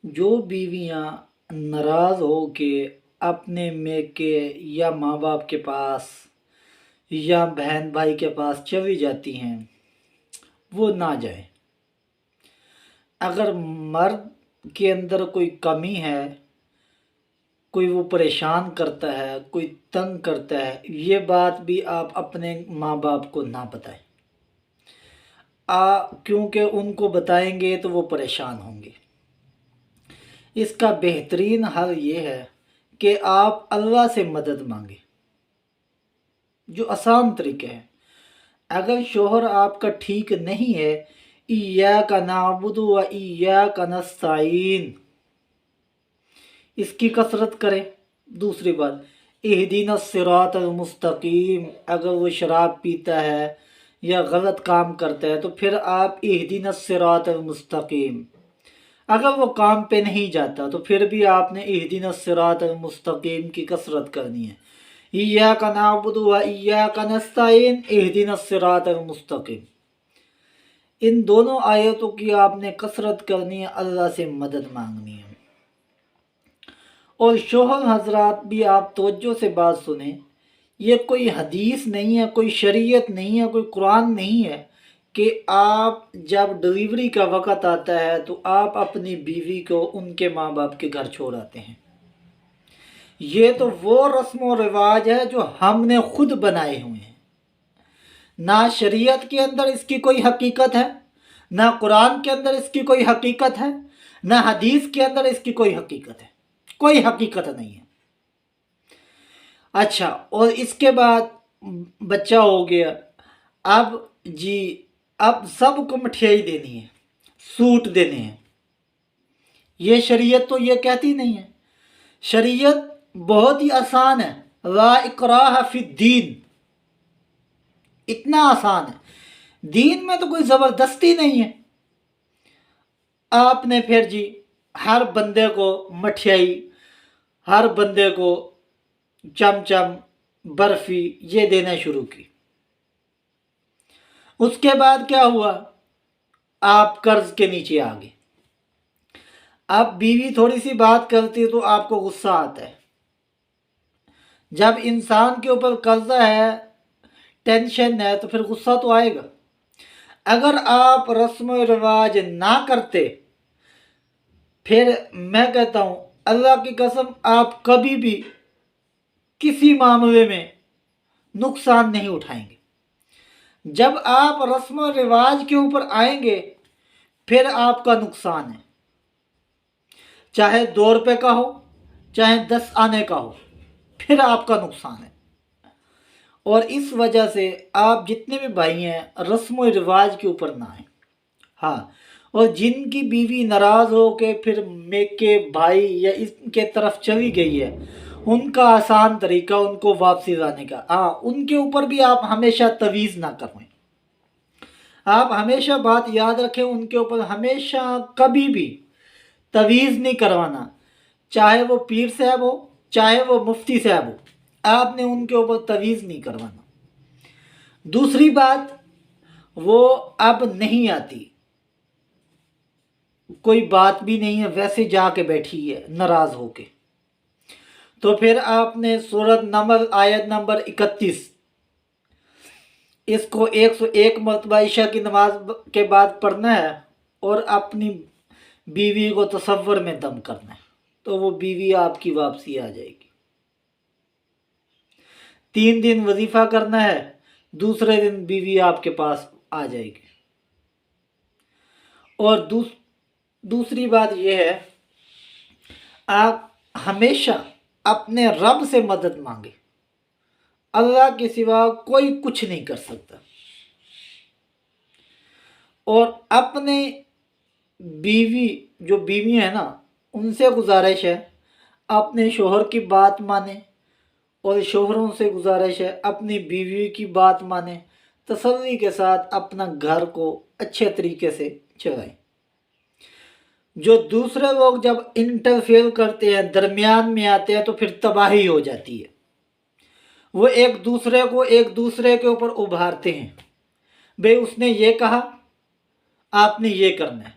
جو بیویاں ناراض ہو کے اپنے میکے یا ماں باپ کے پاس یا بہن بھائی کے پاس چلی جاتی ہیں وہ نہ جائیں۔ اگر مرد کے اندر کوئی کمی ہے، کوئی وہ پریشان کرتا ہے، کوئی تنگ کرتا ہے، یہ بات بھی آپ اپنے ماں باپ کو نہ بتائیں، کیونکہ ان کو بتائیں گے تو وہ پریشان ہوں گے۔ اس کا بہترین حل یہ ہے کہ آپ اللہ سے مدد مانگیں، جو آسان طریقہ ہے۔ اگر شوہر آپ کا ٹھیک نہیں ہے، ایاک نعبد و ایاک نستعین، اس کی کثرت کریں۔ دوسری بات، اہدینا الصراط المستقیم، اگر وہ شراب پیتا ہے یا غلط کام کرتا ہے تو پھر آپ اہدینا الصراط المستقیم، اگر وہ کام پہ نہیں جاتا تو پھر بھی آپ نے اہدینا الصراط المستقیم کی کثرت کرنی ہے۔ ایاک نعبد و ایاک نستعین اہدینا الصراط المستقیم، ان دونوں آیتوں کی آپ نے کثرت کرنی ہے، اللہ سے مدد مانگنی ہے۔ اور شوہر حضرات بھی آپ توجہ سے بات سنیں، یہ کوئی حدیث نہیں ہے، کوئی شریعت نہیں ہے، کوئی قرآن نہیں ہے کہ آپ جب ڈلیوری کا وقت آتا ہے تو آپ اپنی بیوی کو ان کے ماں باپ کے گھر چھوڑ آتے ہیں۔ یہ تو وہ رسم و رواج ہے جو ہم نے خود بنائے ہوئے ہیں۔ نہ شریعت کے اندر اس کی کوئی حقیقت ہے، نہ قرآن کے اندر اس کی کوئی حقیقت ہے، نہ حدیث کے اندر اس کی کوئی حقیقت ہے، کوئی حقیقت نہیں ہے۔ اچھا، اور اس کے بعد بچہ ہو گیا، اب جی اب سب کو مٹھائی دینی ہے، سوٹ دینے ہیں، یہ شریعت تو یہ کہتی نہیں ہے۔ شریعت بہت ہی آسان ہے، لا اکراہ فی الدین، اتنا آسان ہے، دین میں تو کوئی زبردستی نہیں ہے۔ آپ نے پھر جی ہر بندے کو مٹھائی، ہر بندے کو چم برفی یہ دینا شروع کی۔ اس کے بعد کیا ہوا؟ آپ قرض کے نیچے آ گئے۔ اب بیوی تھوڑی سی بات کرتی ہے تو آپ کو غصہ آتا ہے۔ جب انسان کے اوپر قرضہ ہے، ٹینشن ہے، تو پھر غصہ تو آئے گا۔ اگر آپ رسم و رواج نہ کرتے، پھر میں کہتا ہوں اللہ کی قسم آپ کبھی بھی کسی معاملے میں نقصان نہیں اٹھائیں گے۔ جب آپ رسم و رواج کے اوپر آئیں گے پھر آپ کا نقصان ہے، چاہے 2 روپے کا ہو چاہے 10 آنے کا ہو، پھر آپ کا نقصان ہے۔ اور اس وجہ سے آپ جتنے بھی بھائی ہیں رسم و رواج کے اوپر نہ آئیں۔ ہاں، اور جن کی بیوی ناراض ہو کے پھر میکے بھائی یا اس کے طرف چلی گئی ہے، ان کا آسان طریقہ ان کو واپسی لانے کا، ہاں ان کے اوپر بھی آپ ہمیشہ تویز نہ کریں۔ آپ ہمیشہ بات یاد رکھیں، ان کے اوپر ہمیشہ کبھی بھی تویز نہیں کروانا، چاہے وہ پیر صاحب ہو چاہے وہ مفتی صاحب ہو، آپ نے ان کے اوپر تویز نہیں کروانا۔ دوسری بات، وہ اب نہیں آتی، کوئی بات بھی نہیں ہے، ویسے جا کے بیٹھی ہے ناراض ہو کے، تو پھر آپ نے سورۃ نمل آیت نمبر 31 اس کو 101 مرتبہ عشاء کی نماز کے بعد پڑھنا ہے اور اپنی بیوی کو تصور میں دم کرنا ہے، تو وہ بیوی آپ کی واپسی آ جائے گی۔ 3 دن وظیفہ کرنا ہے، دوسرے دن بیوی آپ کے پاس آ جائے گی۔ اور دوسری بات یہ ہے، آپ ہمیشہ اپنے رب سے مدد مانگیں، اللہ کے سوا کوئی کچھ نہیں کر سکتا۔ اور اپنے بیوی جو بیوی ہیں نا، ان سے گزارش ہے اپنے شوہر کی بات مانیں، اور شوہروں سے گزارش ہے اپنی بیوی کی بات مانیں، تسلی کے ساتھ اپنا گھر کو اچھے طریقے سے چلائیں۔ جو دوسرے لوگ جب انٹرفیئر کرتے ہیں، درمیان میں آتے ہیں، تو پھر تباہی ہو جاتی ہے۔ وہ ایک دوسرے کے اوپر ابھارتے ہیں، بھئی اس نے یہ کہا آپ نے یہ کرنا ہے۔